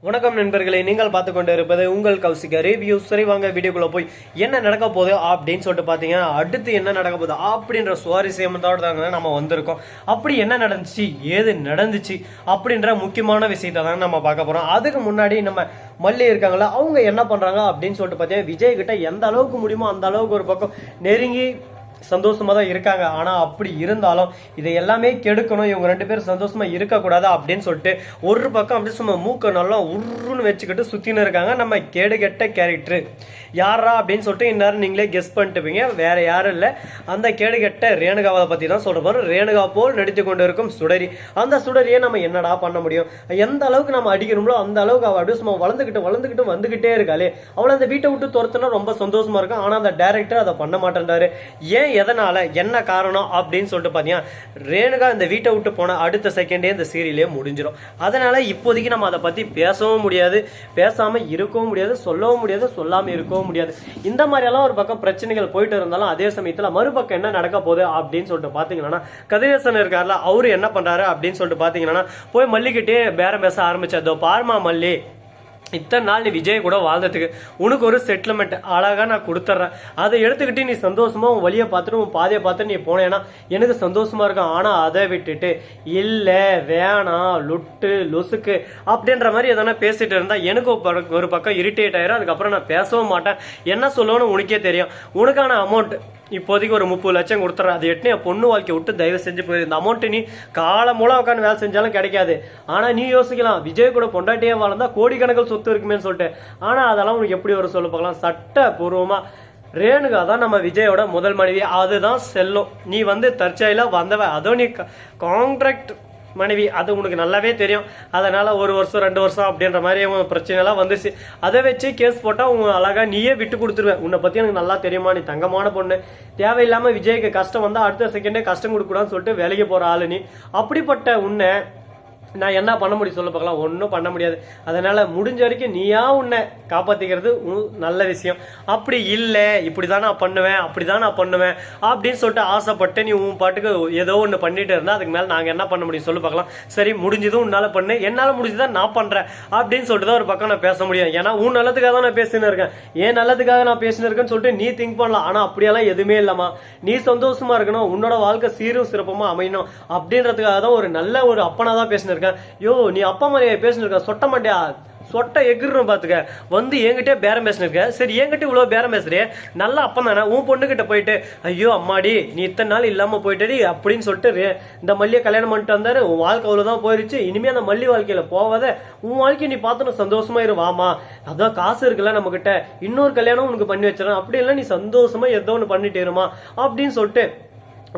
வணக்கம் நண்பர்களே, நீங்கள் பார்த்து கொண்டு இருப்பது உங்கள் கௌசிகா ரிவ்யூ. சரி, வாங்க வீடியோக்குள்ள போய் என்ன நடக்க போகுது அப்படின்னு சொல்லிட்டு பார்த்தீங்கன்னா, அடுத்து என்ன நடக்க போகுது அப்படின்ற சுவாரஸ்யத்தோட தாங்க நம்ம வந்திருக்கோம். அப்படி என்ன நடந்துச்சு, ஏது நடந்துச்சு அப்படின்ற முக்கியமான விஷயத்தை தாங்க நம்ம பார்க்க போகிறோம். அதுக்கு முன்னாடி நம்ம மல்லி இருக்காங்களா, அவங்க என்ன பண்ணுறாங்க அப்படின்னு சொல்லிட்டு பார்த்தீங்கன்னா, விஜய் கிட்ட எந்த அளவுக்கு முடியுமோ அந்த அளவுக்கு ஒரு பக்கம் நெருங்கி சந்தோஷமா தான் இருக்காங்க. ஆனா அப்படி இருந்தாலும் இதை எல்லாமே கெடுக்கணும், இவங்க ரெண்டு பேரும் சந்தோஷமா இருக்கக்கூடாது அப்படின்னு சொல்லிட்டு ஒரு பக்கம் அப்படி சும்மா மூக்க நல்லா உருன்னு வச்சுக்கிட்டு சுத்தின்னு இருக்காங்க நம்ம கேடு கெட்ட கேரக்டர். யாரா அப்படின்னு சொல்லிட்டு இந்நேரம் நீங்களே கெஸ் பண்ணிட்டுப்பீங்க. வேற யாரும் இல்லை, அந்த கேடு கெட்ட ரேணுகாவை பத்தி தான் சொல்ற போறோம். ரேணுகா போல் நடித்து கொண்டு இருக்கும் சுடரி. அந்த சுடரியை நம்ம என்னடா பண்ண முடியும், எந்த அளவுக்கு நம்ம அடிக்கணுமோ அந்த அளவுக்கு அவள் அப்படியே சும்மா வளர்ந்துக்கிட்டு வந்துகிட்டே இருக்காளே. அவளை அந்த வீட்டை விட்டு துரத்துனா ரொம்ப சந்தோஷமா இருக்கும். ஆனா அந்த டைரக்டர் அதை பண்ண மாட்டேன்றாரு. ஏன், எதனால, என்ன காரணம் அப்படின்னு சொல்லிட்டு பார்த்தீங்கன்னா, ரேணுகா இந்த வீட்டை விட்டு போன அடுத்த செகண்டே இந்த சீரியலே முடிஞ்சிடும். அதனால இப்போதைக்கு நம்ம அதை பத்தி பேசவும் முடியாது, பேசாம இருக்கவும் முடியாது, சொல்லவும் முடியாது, சொல்லாம இருக்கவும் முடியாது. இந்த மாதிரி எல்லாம் ஒரு பக்கம் பிரச்சனைகள் போயிட்டு இருந்தாலும் அதே சமயத்துல மறுபக்கம் என்ன நடக்க போகுது அப்படின்னு சொல்லிட்டு பாத்தீங்கன்னா, கதிரேசன் இருக்காருல, அவரு என்ன பண்றாரு அப்படின்னு சொல்லிட்டு பாத்தீங்கன்னா, போய் மல்லிக்கிட்டே பேரம் பேச ஆரம்பிச்சதோ, பார்மா மல்லி, இத்தனை நாள் நீ விஜய் கூட வாழ்ந்ததுக்கு உனக்கு ஒரு செட்டில்மெண்ட் அழகா நான் கொடுத்துட்றேன். அதை எடுத்துக்கிட்டு நீ சந்தோஷமா உன் வழியை பார்த்துட்டு உன் பாதையை பார்த்துட்டு நீ போனேன்னா எனக்கு சந்தோஷமா இருக்கும். ஆனா அதை விட்டுட்டு இல்ல வேணாம் லுட்டு லொசுக்கு அப்படின்ற மாதிரி எதனா பேசிட்டு இருந்தா எனக்கு ஒரு பக்கம் இரிட்டேட் ஆயிரும். அதுக்கப்புறம் நான் பேசவும் மாட்டேன். என்ன சொல்லணும்னு உனக்கே தெரியும். உனக்கான அமௌண்ட் இப்போதைக்கு ஒரு 30 லட்சம் கொடுத்துறேன். அதை எட்டு என் பொண்ணு வாழ்க்கை விட்டு தயவு செஞ்சு போயிரு. இந்த அமௌண்ட் நீ காலம் மூலம் உட்காந்து வேலை செஞ்சாலும் கிடைக்காது. ஆனா நீ யோசிக்கலாம், விஜய் கூட பொண்டாட்டியே வாழ்ந்தா கோடிக்கணக்கில் சொத்து இருக்குமே சொல்லிட்டு. ஆனா அதெல்லாம் உனக்கு எப்படி ஒரு சொல்ல பார்க்கலாம். சட்டபூர்வமா ரேணுகா தான் நம்ம விஜயோட முதல் மனைவி. அதுதான் செல்லும். நீ தற்செயலா வந்தவ, அதோ நீ கான்ட்ராக்ட் மனைவி, அது உனக்கு நல்லாவே தெரியும். அதனால 1 வருஷம் 2 வருஷம் அப்படின்ற மாதிரி பிரச்சனை எல்லாம் வந்துச்சு. அதை வச்சு கேஸ் போட்டா உங்க அழகா நீயே விட்டு கொடுத்துருவேன். உன்னை பத்தி எனக்கு நல்லா தெரியுமா, நீ தங்கமான பொண்ணு, தேவையில்லாம விஜய்க்கு கஷ்டம் வந்தா அடுத்த செகண்டே கஷ்டம் கொடுக்கூடாதுன்னு சொல்லிட்டு வேலைக்கு போற ஆளு நீ. அப்படிப்பட்ட உன்னை நான் என்ன பண்ண முடியும் சொல்ல பார்க்கலாம். ஒன்றும் பண்ண முடியாது. அதனால முடிஞ்ச வரைக்கும் நீயா உன்னை காப்பாத்திக்கிறது நல்ல விஷயம். அப்படி இல்லை, இப்படிதான் நான் பண்ணுவேன், அப்படிதான் நான் பண்ணுவேன் அப்படின்னு சொல்லிட்டு ஆசைப்பட்டு நீ உன் பாட்டுக்கு ஏதோ ஒன்று பண்ணிட்டு இருந்தா அதுக்கு மேல நாங்க என்ன பண்ண முடியும் சொல்லு பார்க்கலாம். சரி, முடிஞ்சதும் உன்னால பண்ணு, என்னால முடிஞ்சுதான் நான் பண்றேன் அப்படின்னு சொல்லிட்டு தான் ஒரு பக்கம் நான் பேச முடியும். ஏன்னா உன் நல்லதுக்காக தான் நான் பேசின்னு இருக்கேன், ஏன் நல்லதுக்காக நான் பேசின்னு இருக்கேன்னு சொல்லிட்டு நீ திங்க் பண்ணலாம். ஆனா அப்படியெல்லாம் எதுவுமே இல்லமா. நீ சந்தோஷமா இருக்கணும், உன்னோட வாழ்க்கை சீரும் சிறப்பமா அமையணும் அப்படின்றதுக்காக தான் ஒரு நல்ல ஒரு அப்பனா தான் பேசினிருக்கேன். யோ, நீ அப்பா மாதிரியா பேசினிருக்க, சொட்ட மாட்டியா, சொட்ட எகிரும் பாத்துக்க, என்கிட்ட பேரம் பேசினிருக்க. சரி, என்கிட்ட இவ்வளவு பேரம் பேசுறிய, நல்ல அப்பம் தானே. உன் பொண்ணு கிட்ட போயிட்டு ஐயோ அம்மாடி நீ இத்தனை நாள் இல்லாம போயிட்டடி அப்படின்னு சொல்லிட்டு இந்த மல்லியை கல்யாணம் பண்ணிட்டு வந்தாரு. உன் வாழ்க்கை அவ்வளவுதான் போயிருச்சு, இனிமே அந்த மல்லி வாழ்க்கையில போவாத, உன் வாழ்க்கையை நீ பார்த்து சந்தோஷமா இரு, வாமா, அதான் காசு இருக்குல்ல நம்ம கிட்ட, இன்னொரு கல்யாணம் உனக்கு பண்ணி வச்சிடறேன், அப்படி இல்லை நீ சந்தோஷமா ஏதோ ஒன்று பண்ணிட்டு இருமா அப்படின்னு சொல்லிட்டு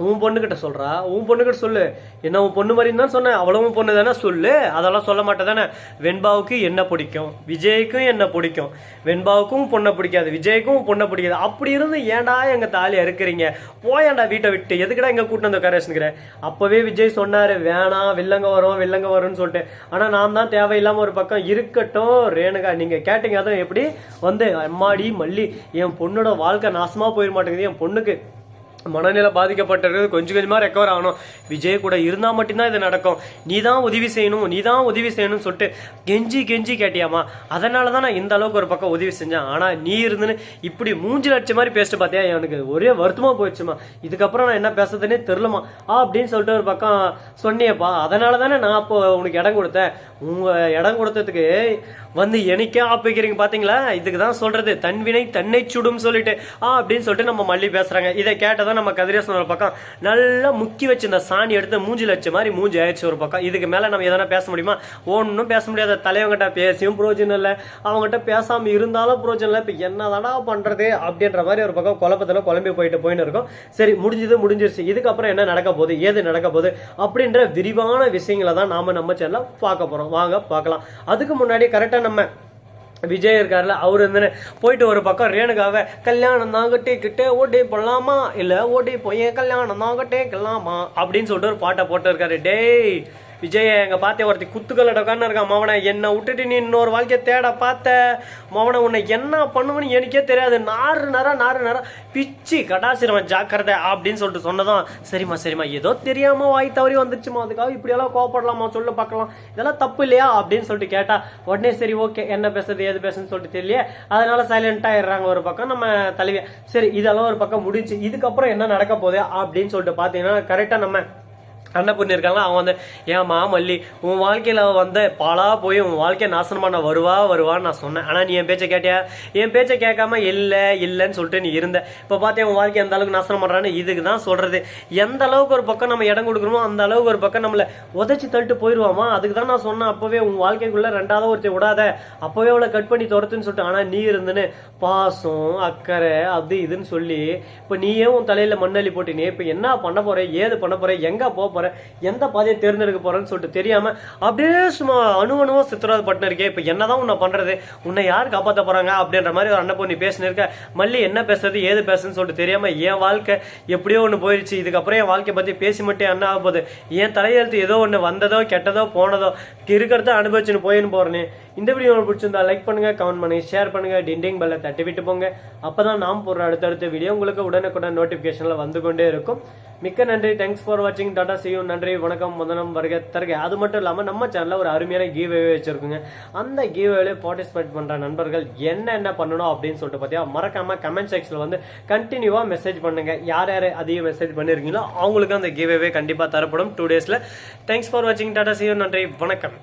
உன் பொண்ணுகிட்ட சொல்றா. உன் பொண்ணுகிட்ட சொல்லு, என்ன உன் பொண்ணு மாதிரி தான் சொன்னேன், அவ்வளவும் பொண்ணு தானே சொல்லு. அதெல்லாம் சொல்ல மாட்டே தானே. வெண்பாவுக்கு என்ன பிடிக்கும், விஜய்க்கும் என்ன பிடிக்கும், வெண்பாவுக்கும் பொண்ணை பிடிக்காது, விஜய்க்கும் பொண்ணை பிடிக்காது. அப்படி இருந்து ஏன்டா எங்க தாலி அறுக்கிறீங்க, போயாண்டா வீட்டை விட்டு, எதுக்குடா எங்க கூட்டு வந்து உட்காரச்சுக்கிற. அப்பவே விஜய் சொன்னாரு வேணாம், வில்லங்க வரும்னு சொல்லிட்டு. ஆனா நான் தான் தேவையில்லாம ஒரு பக்கம் இருக்கட்டும். ரேணுகா நீங்க கேட்டீங்க, அதுவும் எப்படி அம்மாடி மல்லி, என் பொண்ணோட வாழ்க்கை நாசமா போயிட மாட்டேங்குது, என் பொண்ணுக்கு மனநிலை பாதிக்கப்பட்டிருக்கிறது, கொஞ்சம் கொஞ்சமா ரெக்கவர் ஆகணும், விஜய் கூட இருந்தா மட்டும்தான் இது நடக்கும், நீ தான் உதவி செய்யணும்னு சொல்லிட்டு கெஞ்சி கேட்டியாமா. அதனாலதான் நான் இந்த அளவுக்கு ஒரு பக்கம் உதவி செஞ்சேன். ஆனா நீ இருந்துன்னு இப்படி மூஞ்சி லட்சம் மாதிரி பேசிட்டு பார்த்தியா, எனக்கு ஒரே வருத்தமா போயிடுச்சுமா, இதுக்கப்புறம் நான் என்ன பேசுறதுன்னே தெரியலமா அப்படின்னு சொல்லிட்டு ஒரு பக்கம் சொன்னியப்பா. அதனாலதானே நான் அப்போ உனக்கு இடம் கொடுத்தேன். உங்க இடம் கொடுத்ததுக்கு எனக்கே ஆப்பிக்கிறீங்க பாத்தீங்களா. இதுக்குதான் சொல்றது, தன்வினை தன்னை சுடும் சொல்லிட்டு அப்படின்னு சொல்லிட்டு நம்ம மல்லி பேசுறாங்க. இதை கேட்டதான் நம்ம கதிரேசன் ஒரு பக்கம் நல்லா முக்கி வச்சு இந்த சாணி எடுத்து மூஞ்சி லட்ச மாதிரி மூஞ்சி ஆயிடுச்சு ஒரு பக்கம். இதுக்கு மேல நம்ம எதனா பேச முடியுமா, ஒன்னும் பேச முடியாத. தலைவங்கிட்ட பேசியும் புரோஜனம் இல்லை, அவங்ககிட்ட பேசாம இருந்தாலும் புரோஜனம் இல்லை. இப்ப என்னதானா பண்றது அப்படின்ற மாதிரி ஒரு பக்கம் குழப்பத்துல குழம்பி போயின்னு இருக்கும். சரி, முடிஞ்சிருச்சு. இதுக்கப்புறம் என்ன நடக்க போகுது, ஏது நடக்க போகுது அப்படின்ற விரிவான விஷயங்களை தான் நம்ம சேனல்ல பார்க்க போறோம். வாங்க பார்க்கலாம். அதுக்கு முன்னாடி கரெக்டா நம்ம விஜய் இருக்காருல, அவரு போயிட்டு ஒரு பக்கம் ரேணுகாவை கல்யாணம் தான் கட்டிக்கிட்டே ஓடி போடலாமா, இல்ல ஓடி போய் கல்யாணம் தான் கட்டேக்கலாமா அப்படின்னு சொல்லிட்டு ஒரு பாட்டை போட்டு இருக்காரு. டேய் விஜய் எங்க பார்த்தே ஒருத்தி குத்துக்கள் உட்காந்து இருக்கான் மவனை, என்னை விட்டுட்டு நீ இன்னொரு வாழ்க்கையை தேட பார்த்த மவனை, உன்னை என்ன பண்ணுவேன்னு எனக்கே தெரியாது, நாறு நேரம் பிச்சு கடாசிரவன் ஜாக்கிரதை அப்படின்னு சொல்லிட்டு சொன்னதும், சரிம்மா ஏதோ தெரியாம வாய் தவறி வந்துச்சுமா, அதுக்காக இப்படி எல்லாம் கோவப்படலாமா சொல்ல பார்க்கலாம், இதெல்லாம் தப்பு இல்லையா அப்படின்னு சொல்லிட்டு கேட்டா உடனே சரி ஓகே என்ன பேசுறது ஏது பேசுன்னு சொல்லிட்டு தெரியல, அதனால சைலண்டா ஆயிடுறாங்க ஒரு பக்கம் நம்ம தலைவியா. சரி இதெல்லாம் ஒரு பக்கம் முடிஞ்சு, இதுக்கப்புறம் என்ன நடக்க போகுது அப்படின்னு சொல்லிட்டு பாத்தீங்கன்னா கரெக்டா நம்ம அண்ணன் இருக்காங்களா, அவன் வந்து ஏமா மல்லி உன் வாழ்க்கையில வந்து பாலா போய் உன் வாழ்க்கையை நாசனம் பண்ண வருவான்னு நான் சொன்னேன். ஆனா நீ என் பேச்சை கேட்டியா? என் பேச்சை கேட்காம இல்லைன்னு சொல்லிட்டு நீ இருந்த. இப்ப பாத்தியா உன் வாழ்க்கை எந்த அளவுக்கு நாசனம் பண்றான்னு. இதுக்கு தான் சொல்றது, எந்த அளவுக்கு ஒரு பக்கம் நம்ம இடம் கொடுக்கணுமோ அந்த அளவுக்கு ஒரு பக்கம் நம்மள உதச்சி தள்ளிட்டு போயிருவாமா. அதுக்கு தான் நான் சொன்னேன் அப்பவே உன் வாழ்க்கைக்குள்ள ரெண்டாவது ஒருத்தர் விடாத, அப்பவே அவளை கட் பண்ணி துரத்துன்னு சொல்லிட்டு. ஆனா நீ இருந்துன்னு பாசம் அக்கறை அது இதுன்னு சொல்லி இப்ப நீயே உன் தலையில மண்ணள்ளி போட்டினே. இப்ப என்ன பண்ண போற, ஏது பண்ண போற, எங்க போற, எந்த பாதையை தேர்ந்தெடுக்க போறேன்னு சொல்லிட்டு தெரியாம அப்படியே சும்மா அணுவணுவா சித்திராது பட்டு இருக்கே. இப்ப என்னதான் உன்னை பண்றது, உன்னை யார் காப்பாற்ற போறாங்க அப்படின்ற மாதிரி ஒரு அண்ணன் பொண்ணு பேசினு இருக்க. மல்லி என்ன பேசுறது ஏது பேசுன்னு சொல்லிட்டு தெரியாம என் வாழ்க்கை எப்படியோ ஒண்ணு போயிடுச்சு, இதுக்கப்புறம் என் வாழ்க்கையை பத்தி பேசி மட்டும் என்ன ஆக போகுது, என் தலையெழுத்து ஏதோ ஒண்ணு வந்ததோ கெட்டதோ போனதோ இருக்கிறத அனுபவிச்சுன்னு போயின்னு போறேன்னு. இந்த வீடியோ உங்களுக்கு பிடிச்சிருந்தா லைக் பண்ணுங்க, கமெண்ட் பண்ணுங்க, ஷேர் பண்ணுங்க, டிண்டிங் பெல்ல தட்டி விட்டு போங்க. அப்பதான் நாம் போடுற அடுத்தடுத்த வீடியோ உங்களுக்கு உடனுக்குடன் நோட்டிபிகேஷன்ல வந்து கொண்டே இருக்கும். மிக்க நன்றி, தேங்க்ஸ் ஃபார் வாட்சிங், டாடா see you, நன்றி வணக்கம் வந்தனம் வருக தருக. அது மட்டும் இல்லாம நம்ம சேனல்ல ஒரு அருமையான கிவ்அவே வச்சிருக்குங்க. அந்த கிவ்அவேல பார்ட்டிசிபேட் பண்ற நண்பர்கள் என்ன பண்ணணும் அப்படின்னு சொல்லிட்டு பாத்தியா மறக்காம கமெண்ட் செக்ஷன்ல வந்து கண்டினியூவா மெசேஜ் பண்ணுங்க. யார் அதிக மெசேஜ் பண்ணிருக்கீங்களோ அவங்களுக்கு அந்த கிவ்அவே கண்டிப்பா தரப்படும் 2 daysல. தேங்க்ஸ் ஃபார் வாட்சிங், டாடா see you, நன்றி வணக்கம்.